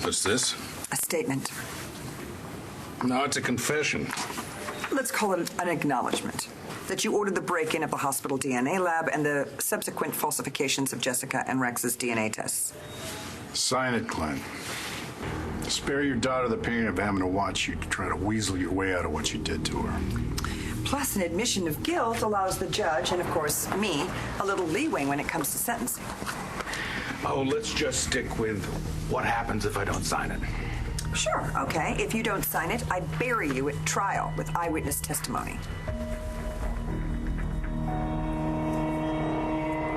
What's this? A statement. No, it's a confession. Let's call it an acknowledgement that you ordered the break-in of the hospital DNA lab and the subsequent falsifications of Jessica and Rex's DNA tests. Sign it, Clint. Spare your daughter the pain of having to watch you try to weasel your way out of what you did to her. Plus, an admission of guilt allows the judge, and of course me, a little leeway when it comes to sentencing. Oh, let's just stick with what happens if I don't sign it. Sure, okay. If you don't sign it, I bury you at trial with eyewitness testimony.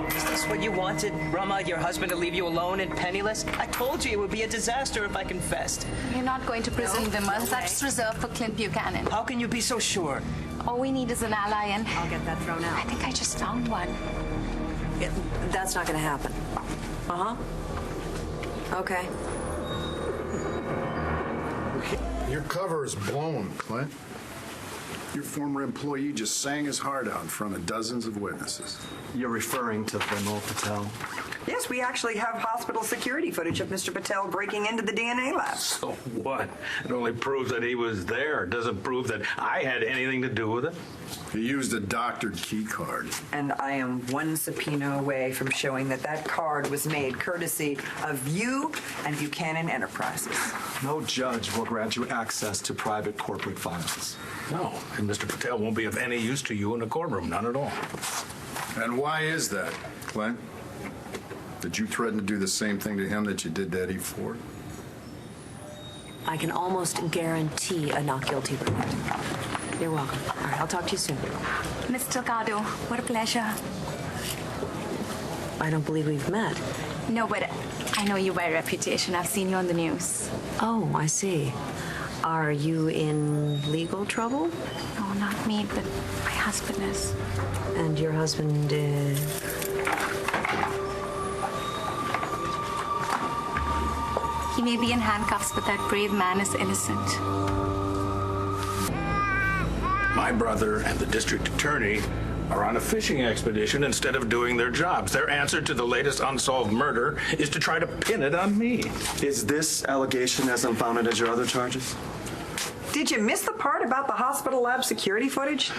Is this what you wanted, Rama, your husband, to leave you alone and penniless? I told you it would be a disaster if I confessed. You're not going to prison, Vimal. That's reserved for Clint Buchanan. How can you be so sure? All we need is an ally, and I'll get that thrown out. I think I just found one. That's not going to happen. Uh-huh. Okay. Your cover is blown, Clint. Your former employee just sang his heart out in front of dozens of witnesses. You're referring to Vimal Patel? Yes, we actually have hospital security footage of Mr. Patel breaking into the DNA lab. So what? It only proves that he was there. It doesn't prove that I had anything to do with it. He used a doctored key card. And I am one subpoena away from showing that that card was made courtesy of you and Buchanan Enterprises. No judge will grant you access to private corporate files. No, and Mr. Patel won't be of any use to you in a courtroom, none at all. And why is that, Clint? Did you threaten to do the same thing to him that you did to Eddie Ford? I can almost guarantee a not guilty verdict. You're welcome. All right, I'll talk to you soon. Miss Delgado, what a pleasure. I don't believe we've met. No, but I know you by reputation. I've seen you on the news. Oh, I see. Are you in legal trouble? No, not me, but my husband is. And your husband is... He may be in handcuffs, but that brave man is innocent. My brother and the district attorney are on a fishing expedition instead of doing their jobs. Their answer to the latest unsolved murder is to try to pin it on me. Is this allegation as unfounded as your other charges? Did you miss the part about the hospital lab security footage?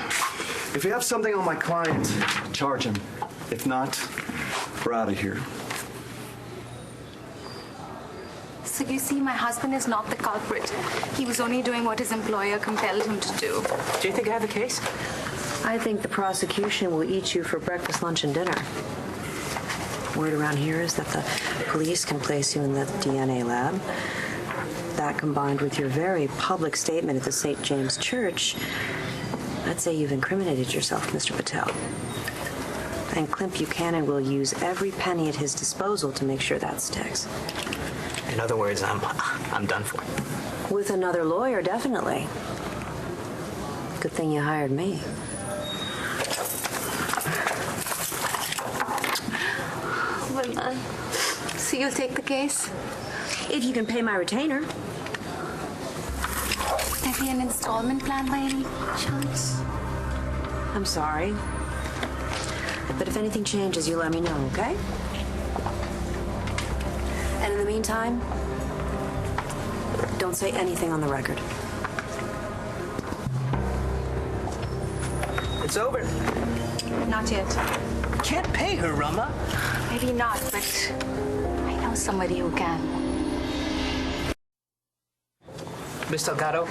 If you have something on my client, charge him. If not, we're out of here. So you see, my husband is not the culprit. He was only doing what his employer compelled him to do. Do you think I have a case? I think the prosecution will eat you for breakfast, lunch, and dinner. Word around here is that the police can place you in the DNA lab. That combined with your very public statement at the St. James Church, I'd say you've incriminated yourself, Mr. Patel. And Clint Buchanan will use every penny at his disposal to make sure that sticks. In other words, I'm done for. With another lawyer, definitely. Good thing you hired me. Well, so you'll take the case? If you can pay my retainer. Would there be an installment plan by any chance? I'm sorry. But if anything changes, you let me know, okay? And in the meantime, don't say anything on the record. It's over. Not yet. Can't pay her, Rama. Maybe not, but I know somebody who can. Miss Delgado,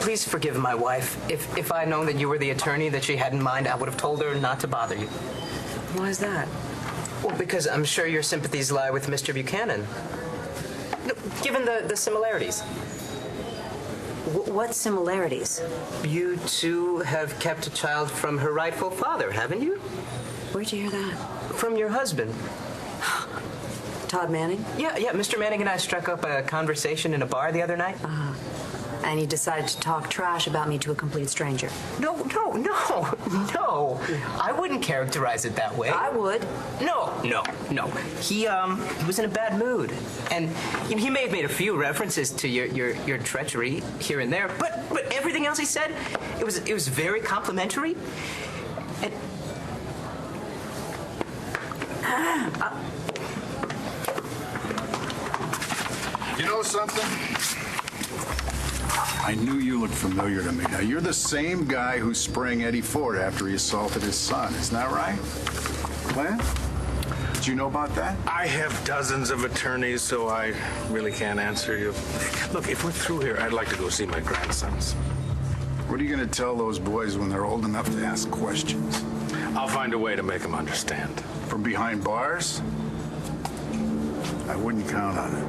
please forgive my wife. If I'd known that you were the attorney that she had in mind, I would have told her not to bother you. Why is that? Well, because I'm sure your sympathies lie with Mr. Buchanan. No, given the similarities. What similarities? You two have kept a child from her rightful father, haven't you? Where'd you hear that? From your husband. Todd Manning? Yeah, Mr. Manning and I struck up a conversation in a bar the other night. And you decided to talk trash about me to a complete stranger. No. I wouldn't characterize it that way. I would. No. He was in a bad mood. And he may have made a few references to your treachery here and there, but everything else he said, it was very complimentary. And You know something? I knew you looked familiar to me. Now, you're the same guy who sprang Eddie Ford after he assaulted his son. Isn't that right? Clint? Did you know about that? I have dozens of attorneys, so I really can't answer you. Look, if we're through here, I'd like to go see my grandsons. What are you going to tell those boys when they're old enough to ask questions? I'll find a way to make them understand. From behind bars? I wouldn't count on it.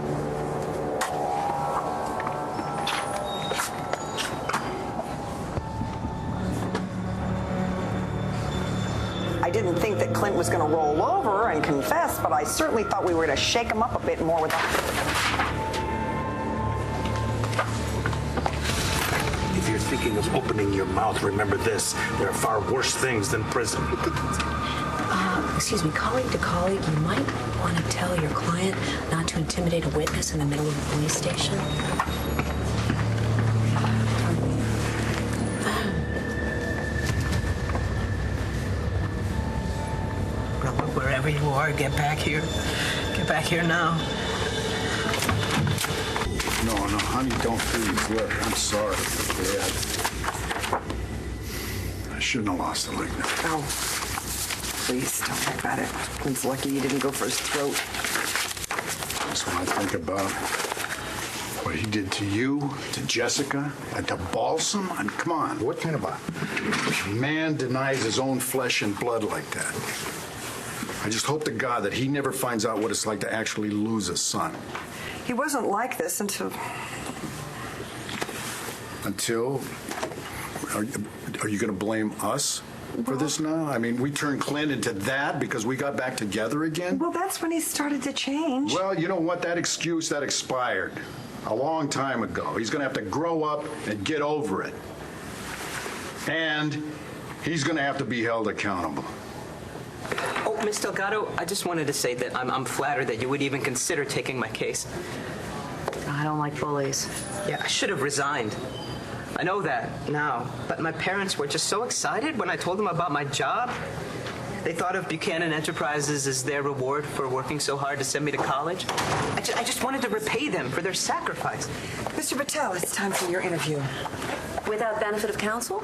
I didn't think that Clint was going to roll over and confess, but I certainly thought we were going to shake him up a bit more with that. If you're thinking of opening your mouth, remember this. There are far worse things than prison. Excuse me, colleague to colleague, you might want to tell your client not to intimidate a witness in the middle of a police station. Rama, wherever you are, get back here. Get back here now. No, honey, don't please. Look, I'm sorry. Dad. I shouldn't have lost the leg now. Oh, please don't worry about it. Clint's lucky you didn't go for his throat. Just when I think about what he did to you, to Jessica, and to Balsam, I mean, come on, what kind of a man denies his own flesh and blood like that? I just hope to God that he never finds out what it's like to actually lose a son. He wasn't like this until... Until? Are you going to blame us for this now? I mean, we turned Clint into that because we got back together again? Well, that's when he started to change. Well, you know what? That excuse, that expired a long time ago. He's going to have to grow up and get over it. And he's going to have to be held accountable. Oh, Miss Delgado, I just wanted to say that I'm flattered that you would even consider taking my case. I don't like bullies. Yeah, I should have resigned. I know that now, but my parents were just so excited when I told them about my job. They thought of Buchanan Enterprises as their reward for working so hard to send me to college. I just wanted to repay them for their sacrifice. Mr. Patel, it's time for your interview. Without benefit of counsel?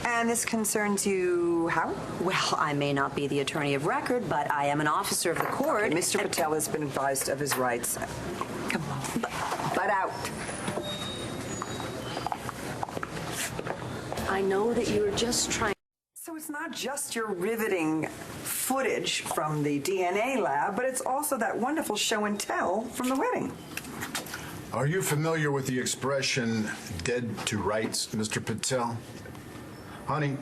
And this concerns you how? Well, I may not be the attorney of record, but I am an officer of the court. Okay, Mr. Patel has been advised of his rights. Come on. Butt out. I know that you were just trying. So it's not just your riveting footage from the DNA lab, but it's also that wonderful show and tell from the wedding. Are you familiar with the expression dead to rights, Mr. Patel? Honey,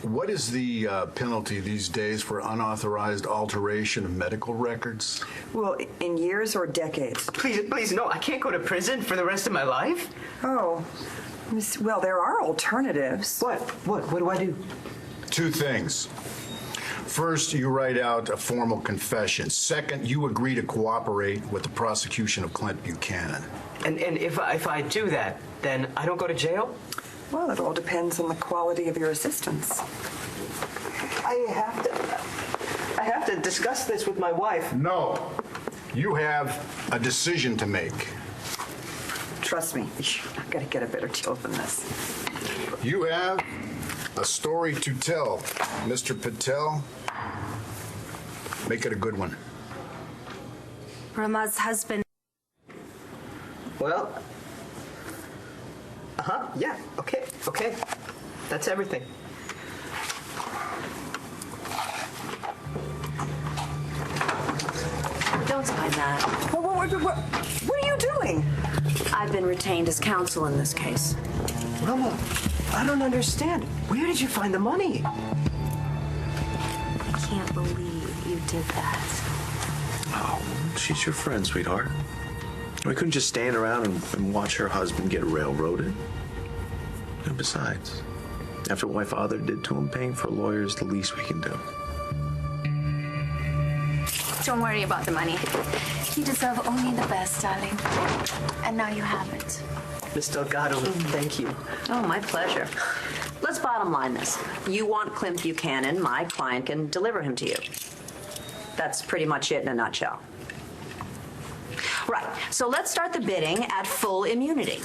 what is the penalty these days for unauthorized alteration of medical records? Well, in years or decades? Please, no, I can't go to prison for the rest of my life. Oh, well, there are alternatives. What do I do? Two things. First, you write out a formal confession. Second, you agree to cooperate with the prosecution of Clint Buchanan. And if I do that, then I don't go to jail? Well, it all depends on the quality of your assistance. I have to discuss this with my wife. No. You have a decision to make. Trust me, you're not going to get a better deal than this. You have a story to tell, Mr. Patel. Make it a good one. Rama's husband. Well, yeah, okay. That's everything. Don't sign that. What are you doing? I've been retained as counsel in this case. Rama, I don't understand. Where did you find the money? I can't believe you did that. Oh, she's your friend, sweetheart. We couldn't just stand around and watch her husband get railroaded. And besides, after what my father did to him, paying for a lawyer is the least we can do. Don't worry about the money. You deserve only the best, darling. And now you have it. Miss Delgado, thank you. Oh, my pleasure. Let's bottom line this. You want Clint Buchanan, my client can deliver him to you. That's pretty much it in a nutshell. Right. So let's start the bidding at full immunity.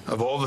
Of all the